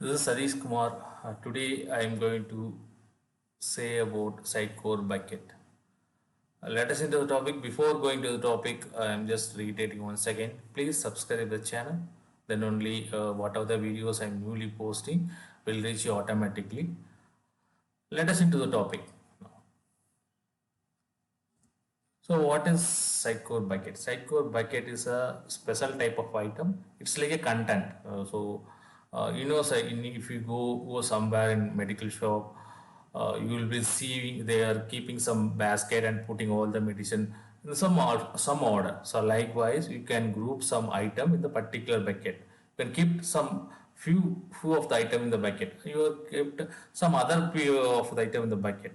This is Sadish Kumar. Today I am going to say about Sitecore bucket. Let us into the topic. Before going to the topic, I am just reiterating once again. Please subscribe the channel. Then only whatever the videos I am newly posting will reach you automatically. Let us into the topic. So what is Sitecore bucket? Sitecore bucket is a special type of item. It's like a content. If you go somewhere in medical shop, you will be seeing they are keeping some basket and putting all the medicine in some order. So likewise, you can group some item in the particular bucket. You can keep some few of the item in the bucket. You have kept some other few of the item in the bucket.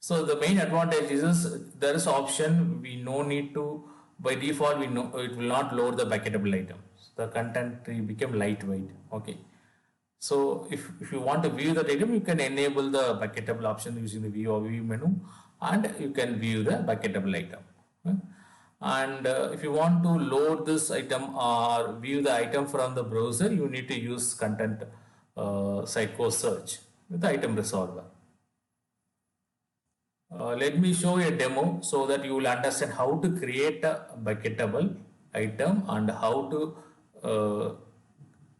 So the main advantage is there is option we no need to by default we know it will not load the bucketable items. The content will become lightweight. Okay. So if you want to view that item, you can enable the bucketable option using the view or view menu, and you can view the bucketable item. Okay. And if you want to load this item or view the item from the browser, you need to use content Sitecore search with the item resolver. Let me show you a demo so that you will understand how to create a bucketable item and how to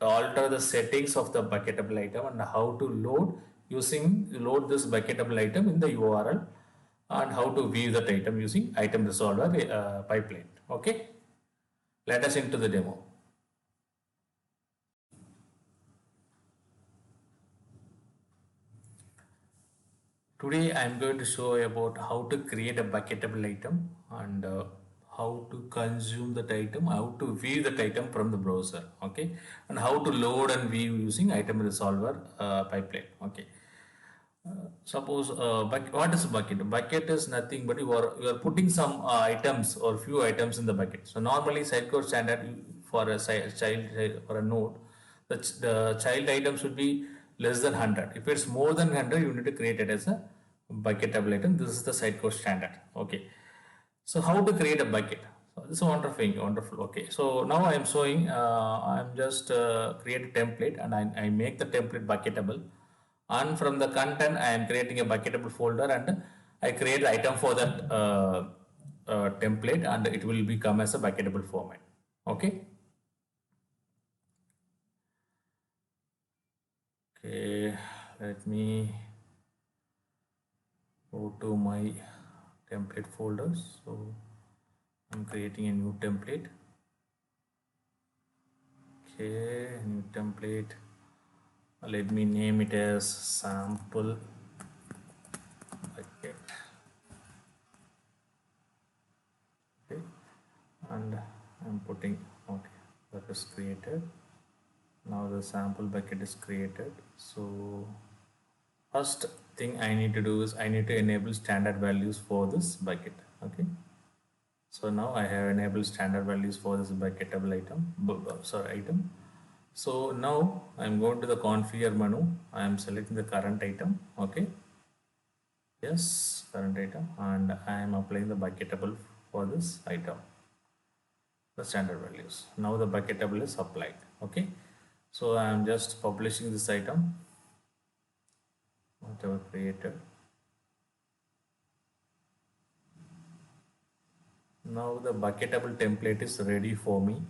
alter the settings of the bucketable item and how to load this bucketable item in the URL and how to view that item using item resolver pipeline. Okay, let us into the demo. Today I am going to show you about how to create a bucketable item and how to consume that item, how to view that item from the browser, okay, and how to load and view using item resolver pipeline. Okay. Suppose what is bucket? Bucket is nothing but you are putting some items or few items in the bucket. So normally Sitecore standard for a child for a node, the child item should be less than 100. If it's more than 100, you need to create it as a bucketable item. This is the Sitecore standard. Okay. So how to create a bucket? So this is wonderful. Okay. So now I am showing. I am just create a template and I make the template bucketable. And from the content, I am creating a bucketable folder and I create item for that template and it will become as a bucketable format. Okay. Okay. Let me go to my template folders. So I'm creating a new template. Okay, new template. Let me name it as sample bucket. Okay, and I'm putting okay, that is created. Now the sample bucket is created. So first thing I need to do is I need to enable standard values for this bucket. Okay. So now I have enabled standard values for this bucketable item. So now I'm going to the configure menu. I am selecting the current item. Okay. Yes, current item, and I am applying the bucketable for this item. The standard values. Now the bucketable is applied. Okay. So I am just publishing this item. Whatever created. Now the bucketable template is ready for me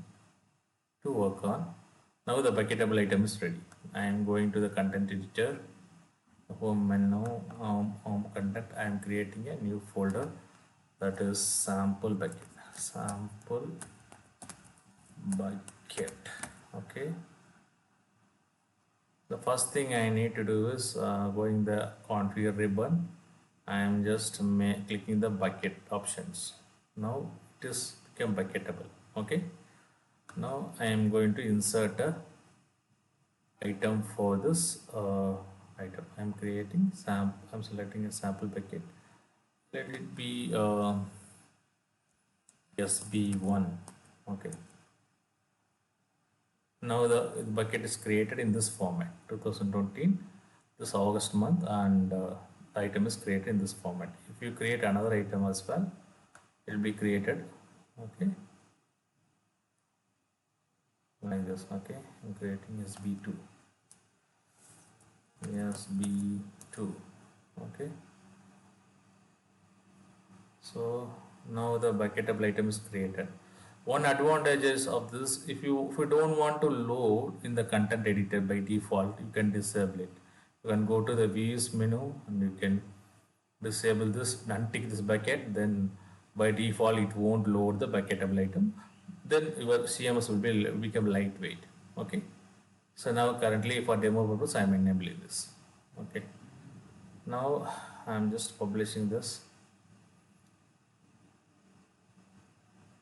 to work on. Now the bucketable item is ready. I am going to the content editor, home menu, home content. I am creating a new folder that is sample bucket. Sample bucket. Okay. The first thing I need to do is going the configure ribbon. I am just clicking the bucket options. Now it is become bucketable. Okay. Now I am going to insert a item for this item. I am creating I'm selecting a sample bucket. Let it be SB1. Okay. Now the bucket is created in this format. 2020, this August month, and the item is created in this format. If you create another item as well, it will be created. Okay. Like this. Okay. I'm creating SB2. SB2. Okay, so now the bucketable item is created. One advantages of this, if you don't want to load in the content editor by default, you can disable it. You can go to the views menu and you can disable this, untick this bucket, then by default it won't load the bucketable item, then your CMS will become lightweight. Okay, so now currently for demo purpose I am enabling this. Okay, now I am just publishing this.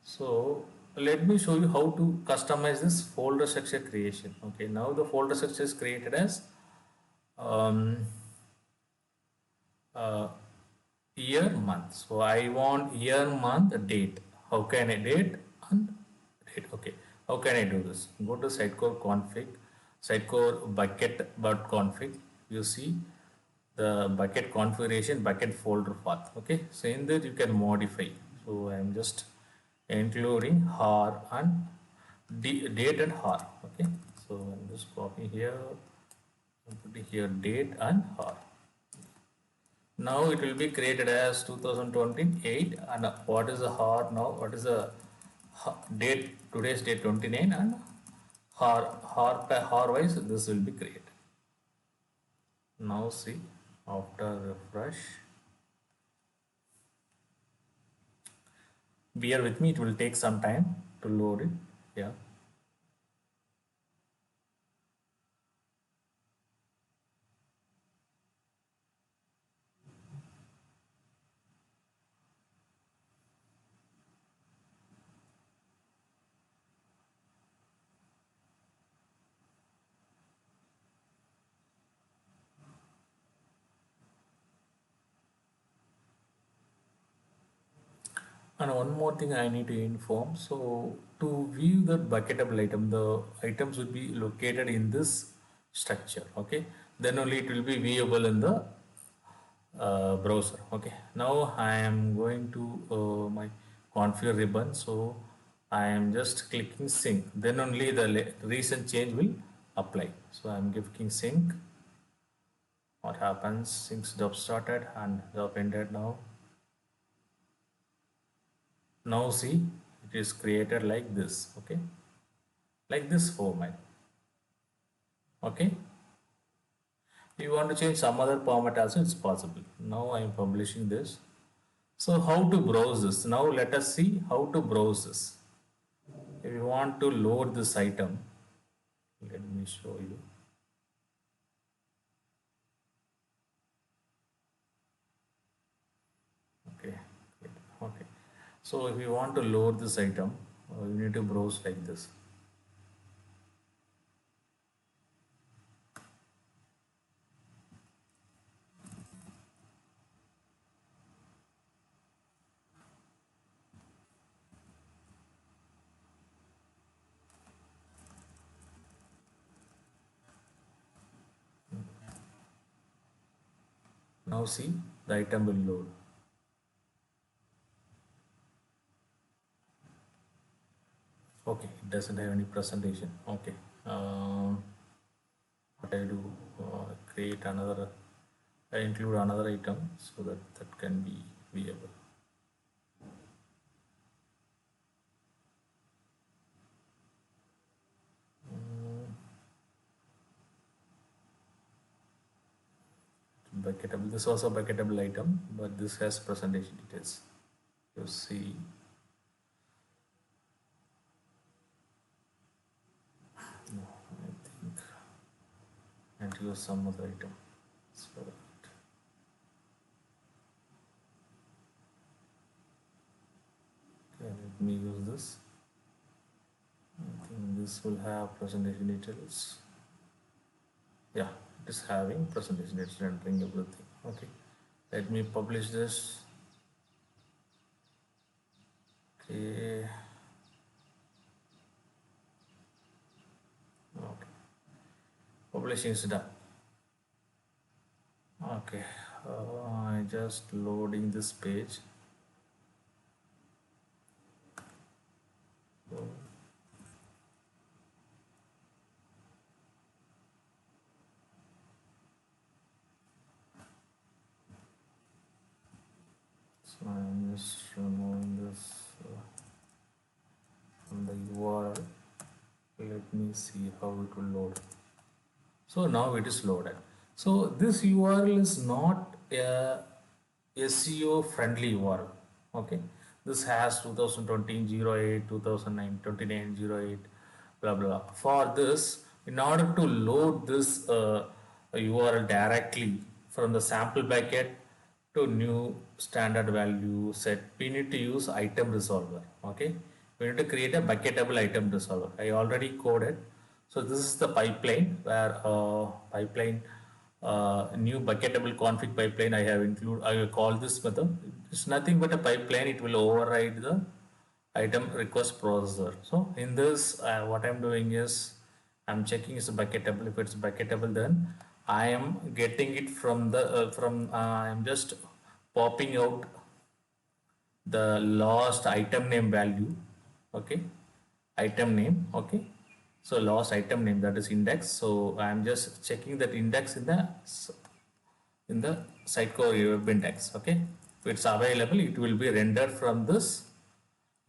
So let me show you how to customize this folder structure creation. Okay, now the folder structure is created as um, uh, year month. So I want year month date. How can I date and date? Okay, how can I do this? Go to sitecore config, sitecore bucket.config. You see the bucket configuration, bucket folder path. Okay, so in that you can modify. So I am just including har and date and har. Okay, so I'm just copying here, I'm putting here date and har. Now it will be created as 2028, and what is the har now? What is the date? Today's date 29, and har wise this will be created. Now see, after refresh, bear with me, it will take some time to load it. Yeah. And one more thing I need to inform. So to view the bucketable item, the items will be located in this structure. Okay. Then only it will be viewable in the browser. Okay. Now I am going to my configure ribbon. So I am just clicking sync. Then only the recent change will apply. So I am clicking sync. What happens? Sync job started and job ended now. Now see, it is created like this. Okay, like this format. Okay, if you want to change some other format also, it's possible. Now I am publishing this. So how to browse this? Now let us see how to browse this. If you want to load this item, let me show you. Okay, okay, so if you want to load this item, you need to browse like this. Now see, the item will load. Okay, it doesn't have any presentation. Okay, what I do, create another, I include another item so that that can be viewable. Bucketable, this was a bucketable item, but this has presentation details. You see, no, I think I need to use some other item. So okay, let me use this. I think this will have presentation details. Yeah, it is having presentation, it's rendering everything. Okay, let me publish this. Okay, okay, publishing is done. Okay, I just loading this page. So, I'm just removing this from the URL. Let me see how it will load. So now it is loaded. So this URL is not a SEO friendly URL. Okay. This has 2020 08, 2009, 29 08, blah blah. For this, in order to load this URL directly from the sample bucket to new standard value set, we need to use item resolver. Okay. We need to create a bucketable item resolver. I already coded. So this is the pipeline where pipeline new bucketable config pipeline I have include. I will call this method. It's nothing but a pipeline. It will override the item request processor. So in this, what I'm doing is I'm checking is bucketable. If it's bucketable, then I am getting it from the I'm just popping out the lost item name value. Okay, item name. Okay, so lost item name, that is index. So I'm just checking that index in the Sitecore web index. Okay, if it's available, it will be rendered from this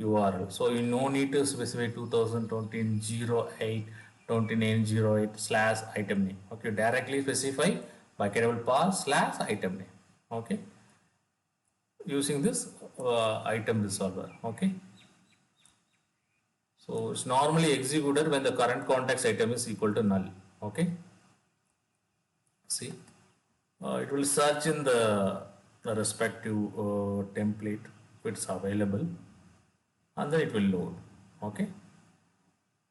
URL. So you no need to specify 2020 08 slash item name. Okay, directly specify bucketable path slash item name. Okay, using this item resolver. Okay, so it's normally executed when the current context item is equal to null. Okay, see, it will search in the respective template if it's available, and then it will load. Okay,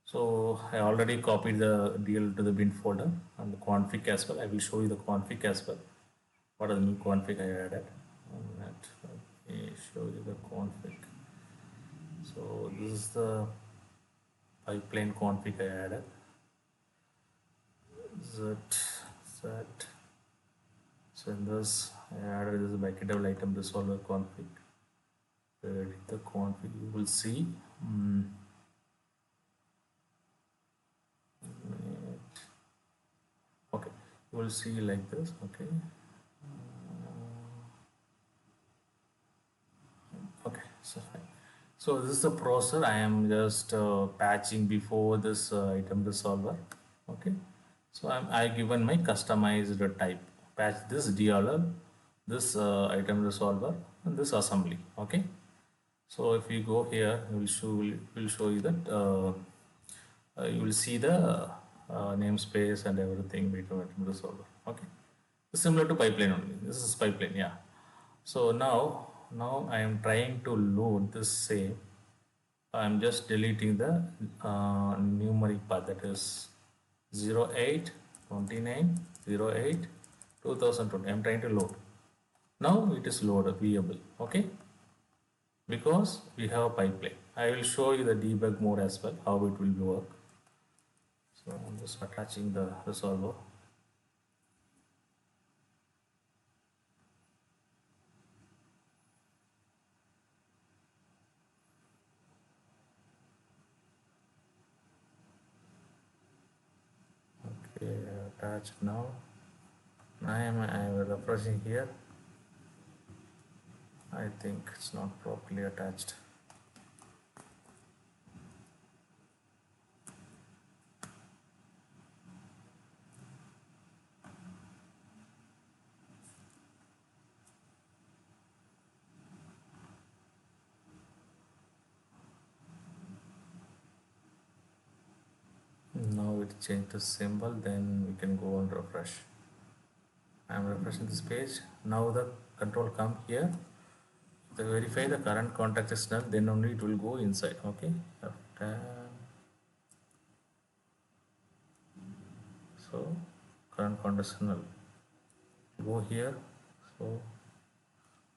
so I already copied the DL to the bin folder and the config as well. I will show you the config as well. What are the new config I added? Let me show you the config. So this is the pipeline config I added. Z. So in this I added this bucketable item resolver config. Edit the config. You will see. Okay, you will see like this. Okay. Okay, so fine. So this is the processor. I am just patching before this item resolver. Okay, so I given my customized type. Patch this DLL, this item resolver, and this assembly. Okay, so if you go here, will show you that you will see the namespace and everything. Item resolver. Okay, similar to pipeline only. This is pipeline. Yeah. So now I am trying to load this same. I'm just deleting the numeric path, that is 08 29 08 2020. I'm trying to load. Now it is loaded viewable. Okay, because we have a pipeline. I will show you the debug mode as well, how it will work. So I'm just attaching the resolver. Okay, attached now. I am refreshing here. I think it's not properly attached. Now it changed the symbol, then we can go and refresh. I'm refreshing this page. Now the control come here. To verify the current contact is null, then only it will go inside. Okay. After, so current contact is null. Go here. So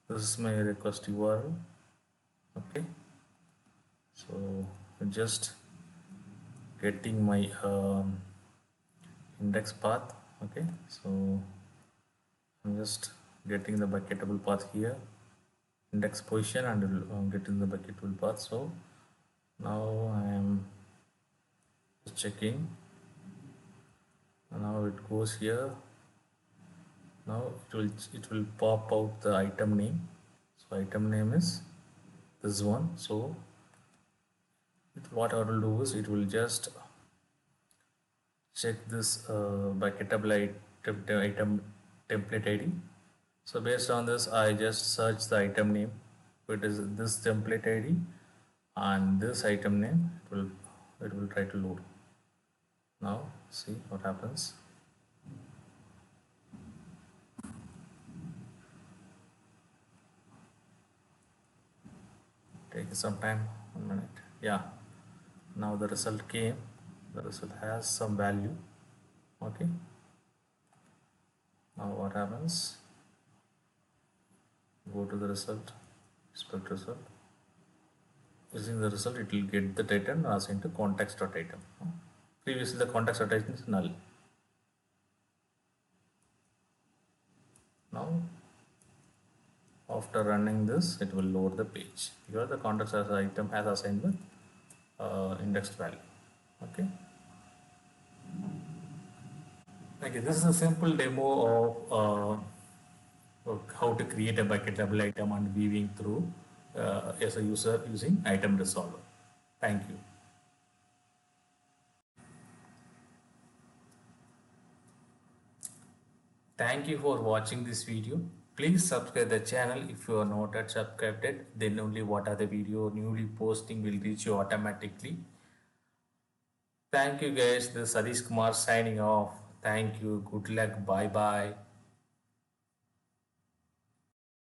this is my request URL. Okay. So just getting my index path. Okay, so I'm just getting the bucketable path here, index position, and getting the bucketable path. So now I am checking. Now it goes here. Now it will pop out the item name. So item name is this one. So what I will do is it will just check this bucketable item template ID. So based on this, I just search the item name. It is this template ID and this item name. It will try to load. Now see what happens. Take some time, 1 minute. Yeah. Now the result came. The result has some value. Okay. Now what happens? Go to the result, inspect result. Using the result, it will get the item assigned to context.item. Previously, the context.item is null. Now, after running this, it will load the page. Here, the context.item has assigned the indexed value. Okay. Okay, this is a simple demo of how to create a bucket level item and weaving through as a user using item resolver. Thank you. Thank you for watching this video. Please subscribe the channel if you are not yet subscribed it. Then only what are the video newly posting will reach you automatically. Thank you guys. This is Sadish Kumar signing off. Thank you. Good luck. Bye bye.